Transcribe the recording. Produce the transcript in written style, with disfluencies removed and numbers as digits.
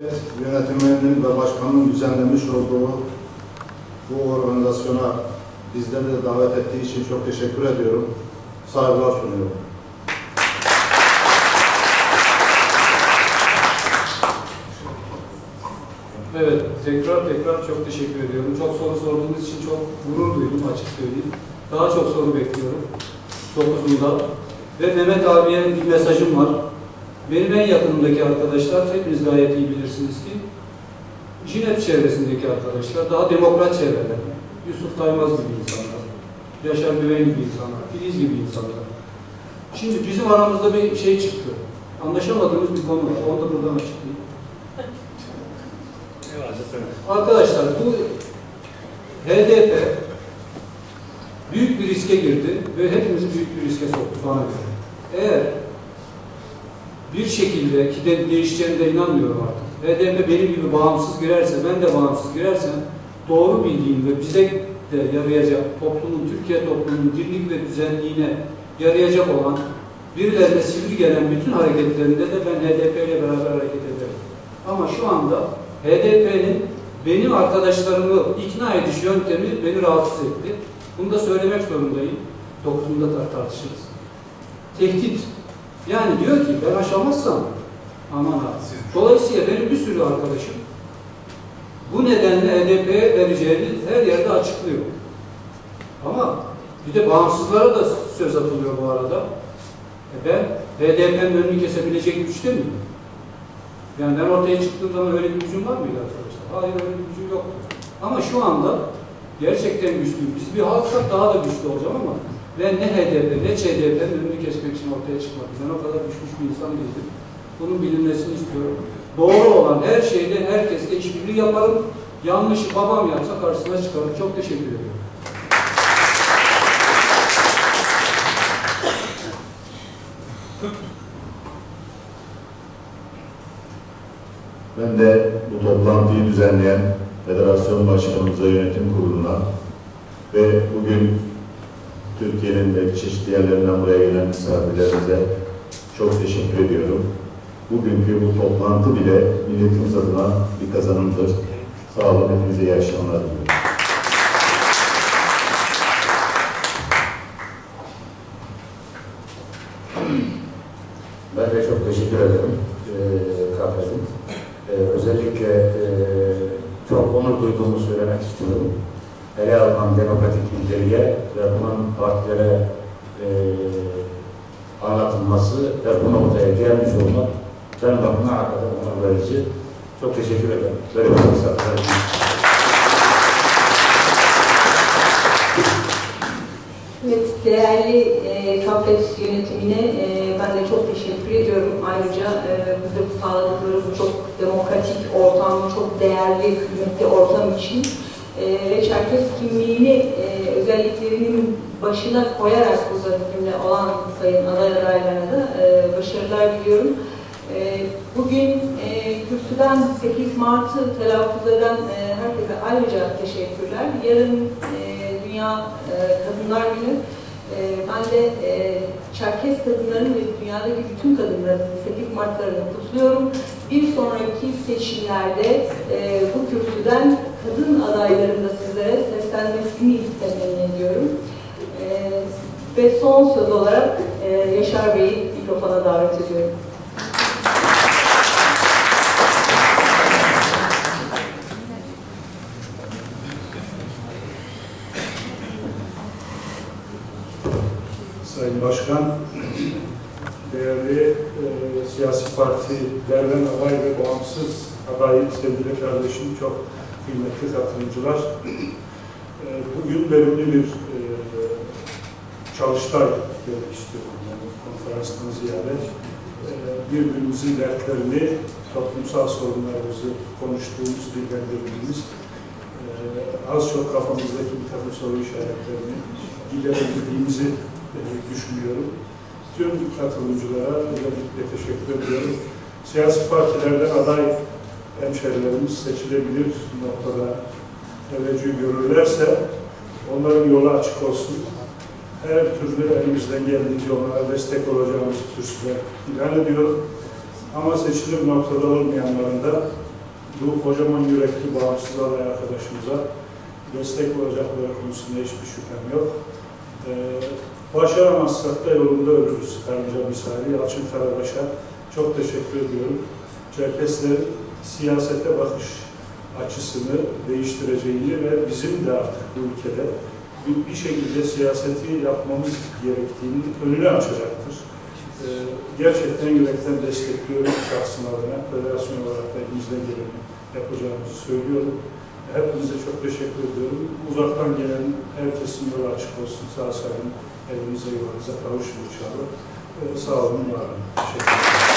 Yönetiminin ve başkanının düzenlemiş olduğu bu organizasyona bizleri de davet ettiği için çok teşekkür ediyorum. Saygılar sunuyorum. Evet, tekrar çok teşekkür ediyorum. Çok soru sorduğunuz için çok gurur duydum, açık söyleyeyim. Daha çok soru bekliyorum. 9'unda. Ve Mehmet abiye bir mesajım var. Benim en yakınımdaki arkadaşlar, hepiniz gayet iyi bilirsiniz ki, Jinep çevresindeki arkadaşlar, daha demokrat çevreler. Yusuf Taymaz gibi insanlar, Yaşar Güven gibi insanlar, Filiz gibi insanlar. Şimdi bizim aramızda bir şey çıktı. Anlaşamadığımız bir konu var. Onu da buradan açıklayayım. Arkadaşlar bu HDP büyük bir riske girdi ve hepimizi büyük bir riske soktu bana göre. Eğer bir şekilde ki de değişeceğine de inanmıyorum artık. HDP benim gibi bağımsız girerse, ben de bağımsız girersem doğru bildiğim ve bize de yarayacak toplumun, Türkiye toplumunun dirlik ve düzenliğine yarayacak olan birilerine sivri gelen bütün hareketlerinde de ben HDP ile beraber hareket ederim. Ama şu anda HDP'nin benim arkadaşlarımı ikna ediş yöntemi beni rahatsız etti. Bunu da söylemek zorundayım. 9'unda tartışırız. Tehdit. Yani diyor ki ben aşamazsam aman abi. Dolayısıyla benim bir sürü arkadaşım bu nedenle HDP'ye vereceğini her yerde açıklıyor. Ama bir de bağımsızlara da söz atılıyor bu arada. Ben HDP'nin önünü kesebilecek güçte miyim? Yani ben ortaya çıktığım zaman öyle bir gücüm var mıydı arkadaşlar? Hayır, öyle bir gücüm yoktu. Ama şu anda gerçekten güçlüyüm. Biz bir halksak daha da güçlü olacağım ama ben ne HDP ne HDP'nin önünü kesmek için ortaya çıkmadım. Ben o kadar düşmüş bir insan değildim. Bunun bilinmesini istiyorum. Doğru olan her şeyde herkesle işbirliği yaparım. Yanlışı babam yapsa karşısına çıkarım. Çok teşekkür ediyorum. Ben de bu toplantıyı düzenleyen Federasyon Başkanımıza, Yönetim Kurulu'na ve bugün Türkiye'nin de çeşitli yerlerinden buraya gelen misafirlerimize çok teşekkür ediyorum. Bugünkü bu toplantı bile milletimiz adına bir kazanımdır. Sağ olun, hepinize iyi akşamlar diliyorum. Ben de çok teşekkür ederim. Özellikle çok onur duyduğumu söylemek istiyorum. Ele alınan demokratik ilkeye ve bunun partilere anlatılması ve bu noktaya gelmiş olmak ben bakımına hakikaten onur verici. Çok teşekkür ederim. Böyle bir misafirler için. Evet, değerli KAPES yönetimine ben de çok teşekkür ediyorum. Ayrıca bize bu sağladıkları bu çok demokratik ortam, çok değerli, kıymetli ortam için ve Çerkes kimliğini özelliklerinin başına koyarak burada bizimle olan sayın aday adaylarına da başarılar diliyorum. Bugün kürsüden 8 Mart'ı telaffuz eden herkese ayrıca teşekkürler. Yarın Dünya Kadınlar Günü. Ben de Çerkes kadınların ve dünyadaki bütün kadınların 8 Mart'larını kutluyorum. Bir sonraki seçimlerde bu kürsüden kadın adayların da sizlere seslenmesini temenni ediyorum. Ve son söz olarak Yaşar Bey'i mikrofona davet ediyorum. Sayın Başkan, değerli siyasi partilerden aday ve bağımsız aday sevgili kardeşim, çok kıymetli katılımcılar. Bugün verimli bir çalıştay demek istiyorum. Yani konferanstan ziyade birbirimizin dertlerini, toplumsal sorunlarımızı konuştuğumuz, dillendirdiğimiz, az çok kafamızdaki bir takım soru işaretlerini giderebildiğimizi düşünüyorum. Tüm katılımcılara özellikle teşekkür ediyorum. Siyasi partilerden aday hemşerilerimiz seçilebilir noktada teveccüh görürlerse onların yolu açık olsun. Her türlü elimizden geldiğince onlara destek olacağımızı kürsüde ilan ediyorum. Ama seçilir noktada olmayanların da bu kocaman yürekli bağımsız aday arkadaşımıza destek olacakları konusunda hiçbir şüphem yok. Başaramazsak da yolunda ölürüz. Karınca misali Yalçın Karabaş'a çok teşekkür ediyorum. Çerkeslerin siyasete bakış açısını değiştireceğini ve bizim de artık bu ülkede bir şekilde siyaseti yapmamız gerektiğini önünü açacaktır. Gerçekten yürekten destekliyorum şahsım adına. Federasyon olarak da elimizden geleni yapacağımızı söylüyorum. Hepinize çok teşekkür ediyorum. Uzaktan gelen herkesin yolu açık olsun. Sağ salim evinize yolunuza kavuşun inşallah. Sağ olun, var olun. Teşekkür ederim.